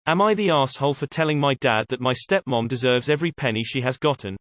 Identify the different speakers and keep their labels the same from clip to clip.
Speaker 1: Am I the asshole for telling my dad that my stepmom deserves every penny she has gotten?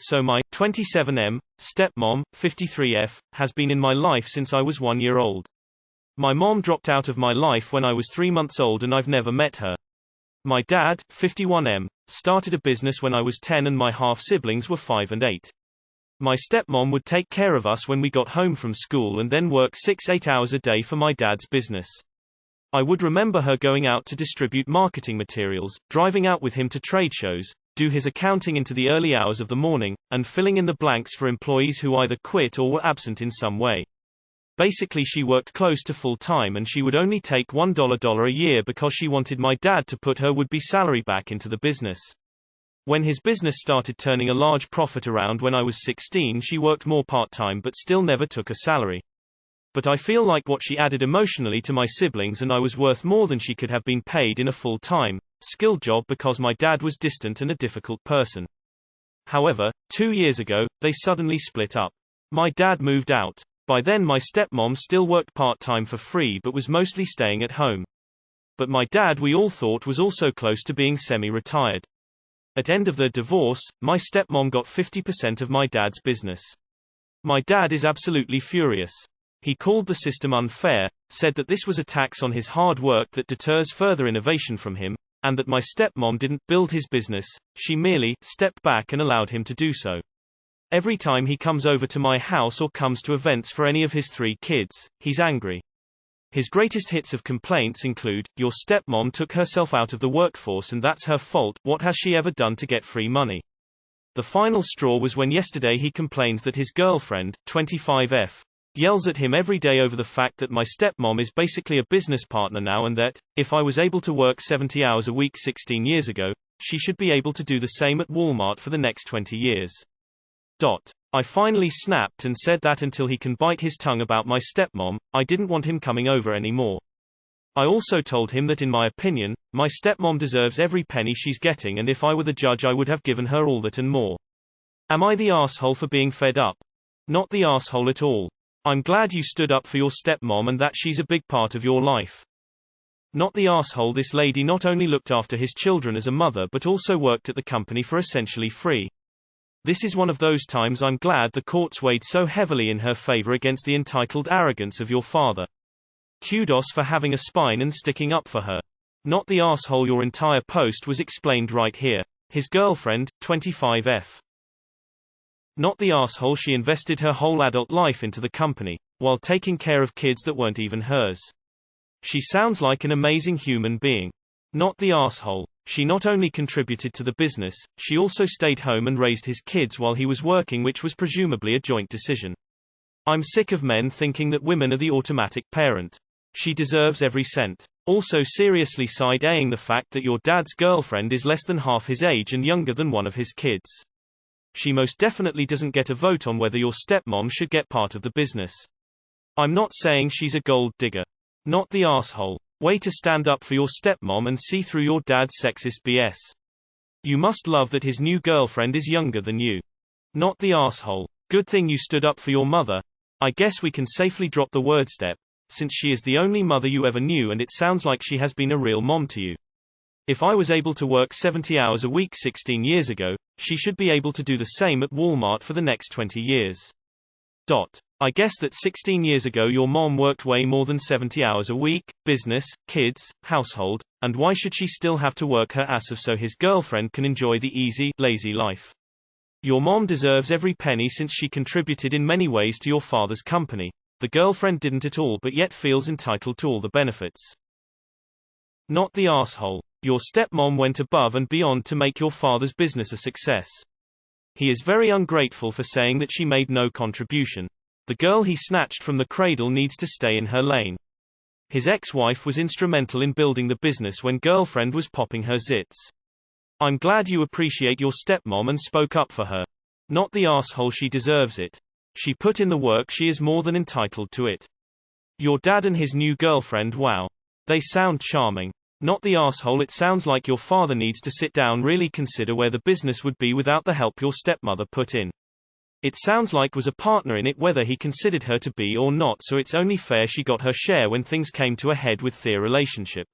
Speaker 1: So my 27M stepmom, 53F, has been in my life since I was 1 year old. My mom dropped out of my life when I was 3 months old and I've never met her. My dad, 51M, started a business when I was 10 and my half-siblings were 5 and 8. My stepmom would take care of us when we got home from school and then work 6-8 hours a day for my dad's business. I would remember her going out to distribute marketing materials, driving out with him to trade shows, do his accounting into the early hours of the morning, and filling in the blanks for employees who either quit or were absent in some way. Basically she worked close to full-time and she would only take $1 a year because she wanted my dad to put her would-be salary back into the business. When his business started turning a large profit around when I was 16, she worked more part-time but still never took a salary. But I feel like what she added emotionally to my siblings and I was worth more than she could have been paid in a full-time, skilled job because my dad was distant and a difficult person. However, 2 years ago, they suddenly split up. My dad moved out. By then my stepmom still worked part-time for free but was mostly staying at home. But my dad we all thought was also close to being semi-retired. At end of the divorce, my stepmom got 50% of my dad's business. My dad is absolutely furious. He called the system unfair, said that this was a tax on his hard work that deters further innovation from him, and that my stepmom didn't build his business, she merely stepped back and allowed him to do so. Every time he comes over to my house or comes to events for any of his 3 kids, he's angry. His greatest hits of complaints include, "Your stepmom took herself out of the workforce and that's her fault, what has she ever done to get free money?" The final straw was when yesterday he complains that his girlfriend, 25F, yells at him every day over the fact that my stepmom is basically a business partner now and that, if I was able to work 70 hours a week 16 years ago, she should be able to do the same at Walmart for the next 20 years. I finally snapped and said that until he can bite his tongue about my stepmom, I didn't want him coming over anymore. I also told him that in my opinion, my stepmom deserves every penny she's getting and if I were the judge I would have given her all that and more. Am I the asshole for being fed up? Not the asshole at all. I'm glad you stood up for your stepmom and that she's a big part of your life. Not the asshole. This lady not only looked after his children as a mother but also worked at the company for essentially free. This is one of those times I'm glad the courts weighed so heavily in her favor against the entitled arrogance of your father. Kudos for having a spine and sticking up for her. Not the asshole. Your entire post was explained right here. His girlfriend, 25F. Not the asshole. She invested her whole adult life into the company, while taking care of kids that weren't even hers. She sounds like an amazing human being. Not the asshole. She not only contributed to the business, she also stayed home and raised his kids while he was working, which was presumably a joint decision. I'm sick of men thinking that women are the automatic parent. She deserves every cent. Also seriously side-eyeing the fact that your dad's girlfriend is less than half his age and younger than one of his kids. She most definitely doesn't get a vote on whether your stepmom should get part of the business. I'm not saying she's a gold digger. Not the asshole. Way to stand up for your stepmom and see through your dad's sexist BS. You must love that his new girlfriend is younger than you. Not the asshole. Good thing you stood up for your mother. I guess we can safely drop the word step, since she is the only mother you ever knew and it sounds like she has been a real mom to you. If I was able to work 70 hours a week 16 years ago, she should be able to do the same at Walmart for the next 20 years. I guess that 16 years ago your mom worked way more than 70 hours a week, business, kids, household, and why should she still have to work her ass off so his girlfriend can enjoy the easy, lazy life? Your mom deserves every penny since she contributed in many ways to your father's company. The girlfriend didn't at all but yet feels entitled to all the benefits. Not the asshole. Your stepmom went above and beyond to make your father's business a success. He is very ungrateful for saying that she made no contribution. The girl he snatched from the cradle needs to stay in her lane. His ex-wife was instrumental in building the business when girlfriend was popping her zits. I'm glad you appreciate your stepmom and spoke up for her. Not the asshole. She deserves it. She put in the work. She is more than entitled to it. Your dad and his new girlfriend, wow. They sound charming. Not the asshole. It sounds like your father needs to sit down, really consider where the business would be without the help your stepmother put in. It sounds like was a partner in it whether he considered her to be or not, so it's only fair she got her share when things came to a head with their relationship.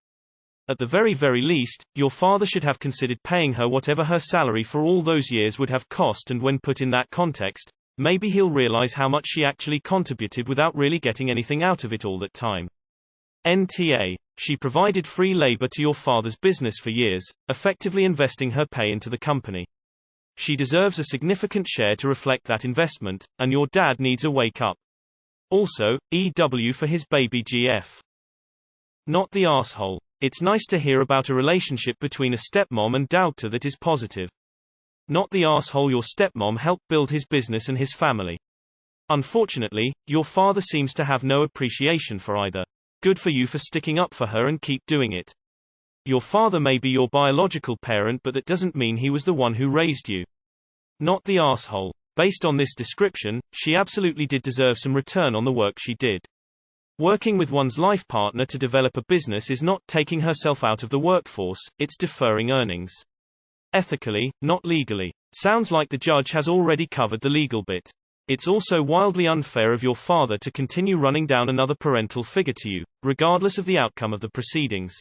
Speaker 1: At the very least, your father should have considered paying her whatever her salary for all those years would have cost, and when put in that context, maybe he'll realize how much she actually contributed without really getting anything out of it all that time. NTA. She provided free labor to your father's business for years, effectively investing her pay into the company. She deserves a significant share to reflect that investment, and your dad needs a wake-up. Also, EW for his baby GF. Not the asshole. It's nice to hear about a relationship between a stepmom and daughter that is positive. Not the asshole. Your stepmom helped build his business and his family. Unfortunately, your father seems to have no appreciation for either. Good for you for sticking up for her and keep doing it. Your father may be your biological parent, but that doesn't mean he was the one who raised you. Not the asshole. Based on this description, she absolutely did deserve some return on the work she did. Working with one's life partner to develop a business is not taking herself out of the workforce, it's deferring earnings. Ethically, not legally. Sounds like the judge has already covered the legal bit. It's also wildly unfair of your father to continue running down another parental figure to you, regardless of the outcome of the proceedings.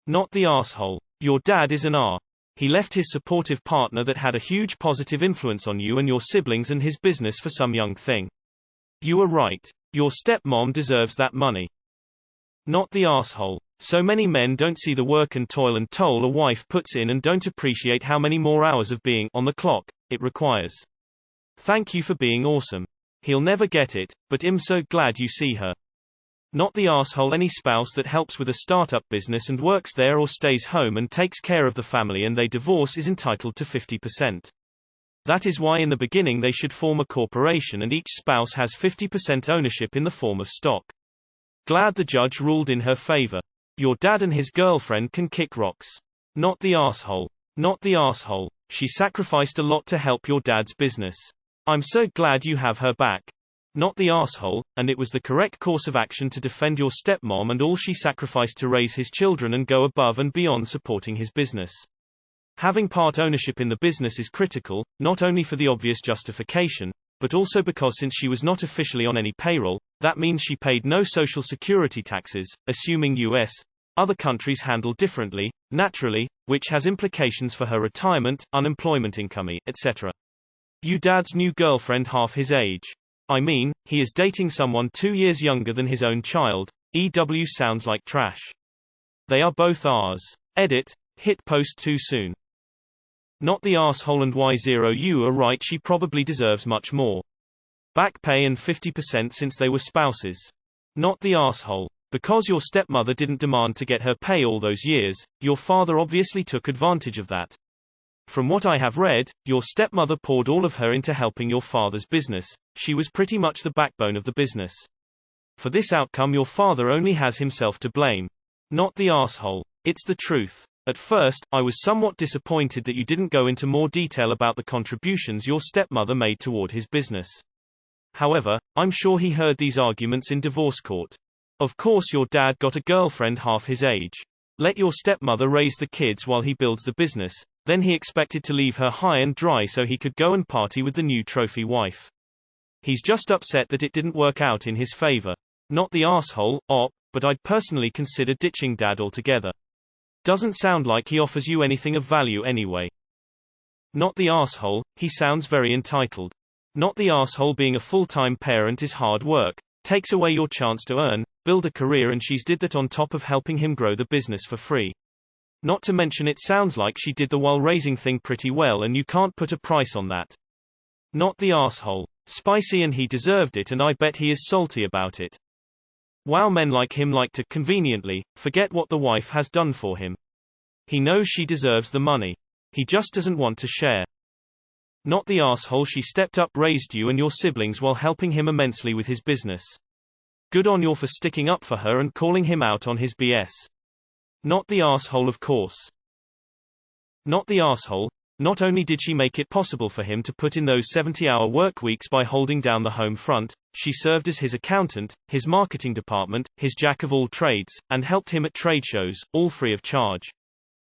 Speaker 1: Not the asshole. Your dad is an R. He left his supportive partner that had a huge positive influence on you and your siblings and his business for some young thing. You are right. Your stepmom deserves that money. Not the asshole. So many men don't see the work and toil and toll a wife puts in and don't appreciate how many more hours of being on the clock it requires. Thank you for being awesome. He'll never get it, but I'm so glad you see her. Not the asshole. Any spouse that helps with a startup business and works there or stays home and takes care of the family and they divorce is entitled to 50%. That is why in the beginning they should form a corporation and each spouse has 50% ownership in the form of stock. Glad the judge ruled in her favor. Your dad and his girlfriend can kick rocks. Not the asshole. Not the asshole. She sacrificed a lot to help your dad's business. I'm so glad you have her back. Not the asshole, and it was the correct course of action to defend your stepmom and all she sacrificed to raise his children and go above and beyond supporting his business. Having part ownership in the business is critical, not only for the obvious justification, but also because since she was not officially on any payroll, that means she paid no social security taxes, assuming U.S. Other countries handle differently, naturally, which has implications for her retirement, unemployment income, etc. You dad's new girlfriend half his age. I mean, he is dating someone 2 years younger than his own child. EW sounds like trash. They are both R's. Edit. Hit post too soon. Not the asshole. And Y0 you are right, she probably deserves much more. Back pay and 50% since they were spouses. Not the asshole. Because your stepmother didn't demand to get her pay all those years, your father obviously took advantage of that. From what I have read, your stepmother poured all of her into helping your father's business. She was pretty much the backbone of the business. For this outcome your father only has himself to blame. Not the asshole. It's the truth. At first, I was somewhat disappointed that you didn't go into more detail about the contributions your stepmother made toward his business. However, I'm sure he heard these arguments in divorce court. Of course your dad got a girlfriend half his age. Let your stepmother raise the kids while he builds the business, then he expected to leave her high and dry so he could go and party with the new trophy wife. He's just upset that it didn't work out in his favor. Not the asshole, but I'd personally consider ditching dad altogether. Doesn't sound like he offers you anything of value anyway. Not the asshole, he sounds very entitled. Not the asshole. Being a full-time parent is hard work, takes away your chance to earn, build a career, and she's did that on top of helping him grow the business for free. Not to mention it sounds like she did the while raising thing pretty well and you can't put a price on that. Not the asshole. Spicy, and he deserved it, and I bet he is salty about it. Wow, men like him like to conveniently forget what the wife has done for him. He knows she deserves the money. He just doesn't want to share. Not the asshole. She stepped up, raised you and your siblings while helping him immensely with his business. Good on you for sticking up for her and calling him out on his BS. Not the asshole, of course. Not the asshole. Not only did she make it possible for him to put in those 70-hour work weeks by holding down the home front, she served as his accountant, his marketing department, his jack of all trades, and helped him at trade shows, all free of charge.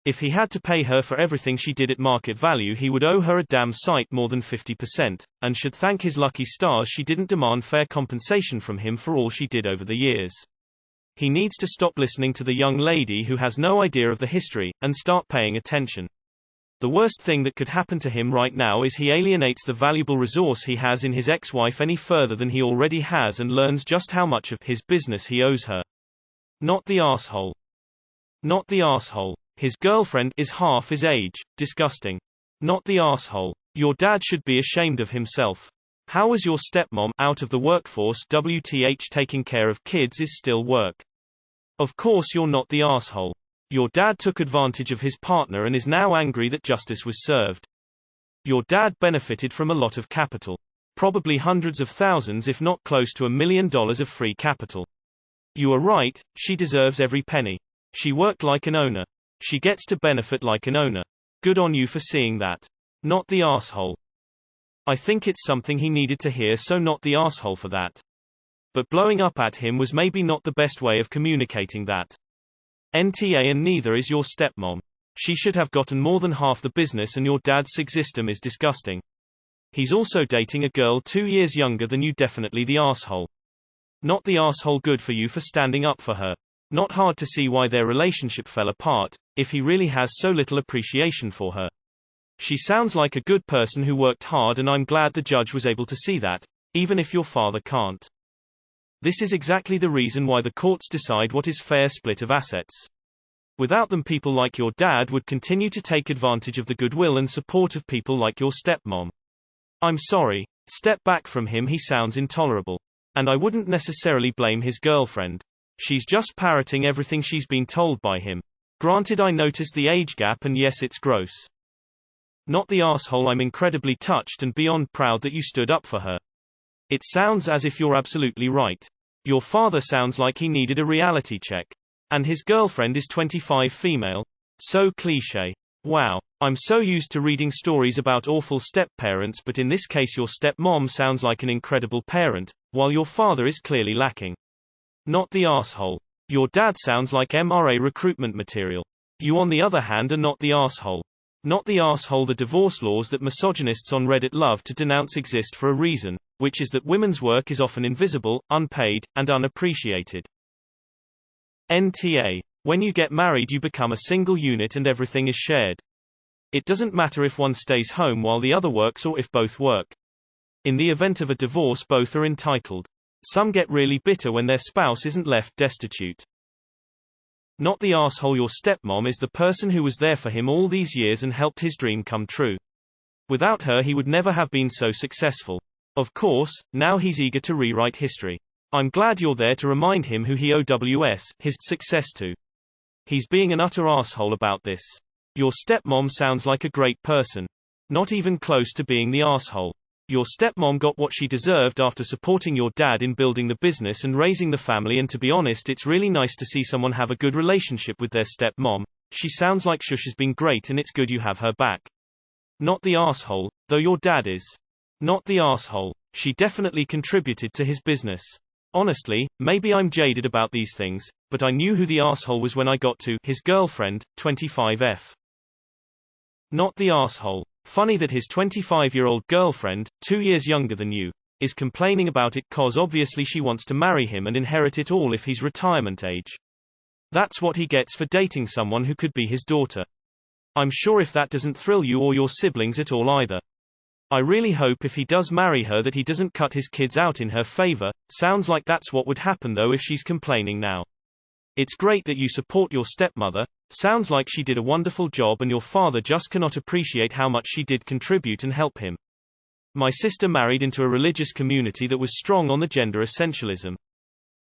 Speaker 1: If he had to pay her for everything she did at market value, he would owe her a damn sight more than 50%, and should thank his lucky stars she didn't demand fair compensation from him for all she did over the years. He needs to stop listening to the young lady who has no idea of the history, and start paying attention. The worst thing that could happen to him right now is he alienates the valuable resource he has in his ex-wife any further than he already has and learns just how much of his business he owes her. Not the asshole. Not the asshole. His girlfriend is half his age. Disgusting. Not the asshole. Your dad should be ashamed of himself. How was your stepmom out of the workforce? WTH, taking care of kids is still work. Of course you're not the asshole. Your dad took advantage of his partner and is now angry that justice was served. Your dad benefited from a lot of capital. Probably hundreds of thousands if not close to $1 million of free capital. You are right, she deserves every penny. She worked like an owner. She gets to benefit like an owner. Good on you for seeing that. Not the asshole. I think it's something he needed to hear, so not the asshole for that. But blowing up at him was maybe not the best way of communicating that. NTA, and neither is your stepmom. She should have gotten more than half the business, and your dad's system is disgusting. He's also dating a girl 2 years younger than you. Definitely the asshole. Not the asshole. Good for you for standing up for her. Not hard to see why their relationship fell apart, if he really has so little appreciation for her. She sounds like a good person who worked hard, and I'm glad the judge was able to see that, even if your father can't. This is exactly the reason why the courts decide what is fair split of assets. Without them, people like your dad would continue to take advantage of the goodwill and support of people like your stepmom. I'm sorry, step back from him. He sounds intolerable. And I wouldn't necessarily blame his girlfriend. She's just parroting everything she's been told by him. Granted, I noticed the age gap, and yes, it's gross. Not the asshole. I'm incredibly touched and beyond proud that you stood up for her. It sounds as if you're absolutely right. Your father sounds like he needed a reality check. And his girlfriend is 25, female. So cliché. Wow. I'm so used to reading stories about awful step-parents, but in this case your stepmom sounds like an incredible parent, while your father is clearly lacking. Not the asshole. Your dad sounds like MRA recruitment material. You, on the other hand, are not the asshole. Not the asshole. The divorce laws that misogynists on Reddit love to denounce exist for a reason, which is that women's work is often invisible, unpaid, and unappreciated. NTA. When you get married, you become a single unit and everything is shared. It doesn't matter if one stays home while the other works or if both work. In the event of a divorce, both are entitled. Some get really bitter when their spouse isn't left destitute. Not the asshole. Your stepmom is the person who was there for him all these years and helped his dream come true. Without her, he would never have been so successful. Of course, now he's eager to rewrite history. I'm glad you're there to remind him who he owes his success to. He's being an utter asshole about this. Your stepmom sounds like a great person. Not even close to being the asshole. Your stepmom got what she deserved after supporting your dad in building the business and raising the family, and to be honest, it's really nice to see someone have a good relationship with their stepmom. She sounds like Shush has been great, and it's good you have her back. Not the asshole, though your dad is. Not the asshole. She definitely contributed to his business. Honestly, maybe I'm jaded about these things, but I knew who the asshole was when I got to his girlfriend, 25F. Not the asshole. Funny that his 25-year-old girlfriend, 2 years younger than you, is complaining about it cause obviously she wants to marry him and inherit it all if he's retirement age. That's what he gets for dating someone who could be his daughter. I'm sure if that doesn't thrill you or your siblings at all either. I really hope if he does marry her that he doesn't cut his kids out in her favor. Sounds like that's what would happen though if she's complaining now. It's great that you support your stepmother. Sounds like she did a wonderful job and your father just cannot appreciate how much she did contribute and help him. My sister married into a religious community that was strong on the gender essentialism.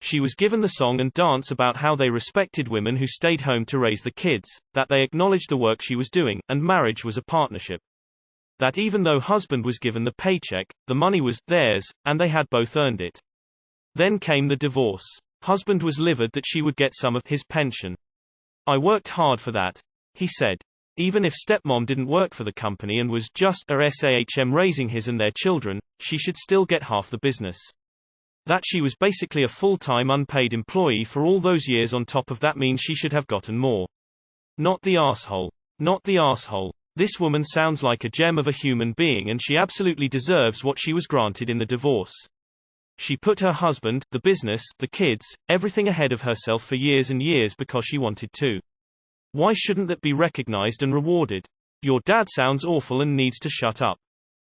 Speaker 1: She was given the song and dance about how they respected women who stayed home to raise the kids, that they acknowledged the work she was doing, and marriage was a partnership. That even though husband was given the paycheck, the money was theirs, and they had both earned it. Then came the divorce. Husband was livid that she would get some of his pension. I worked hard for that, he said. Even if stepmom didn't work for the company and was just a SAHM raising his and their children, she should still get half the business. That she was basically a full-time unpaid employee for all those years on top of that means she should have gotten more. Not the asshole. Not the asshole. This woman sounds like a gem of a human being and she absolutely deserves what she was granted in the divorce. She put her husband, the business, the kids, everything ahead of herself for years and years because she wanted to. Why shouldn't that be recognized and rewarded? Your dad sounds awful and needs to shut up.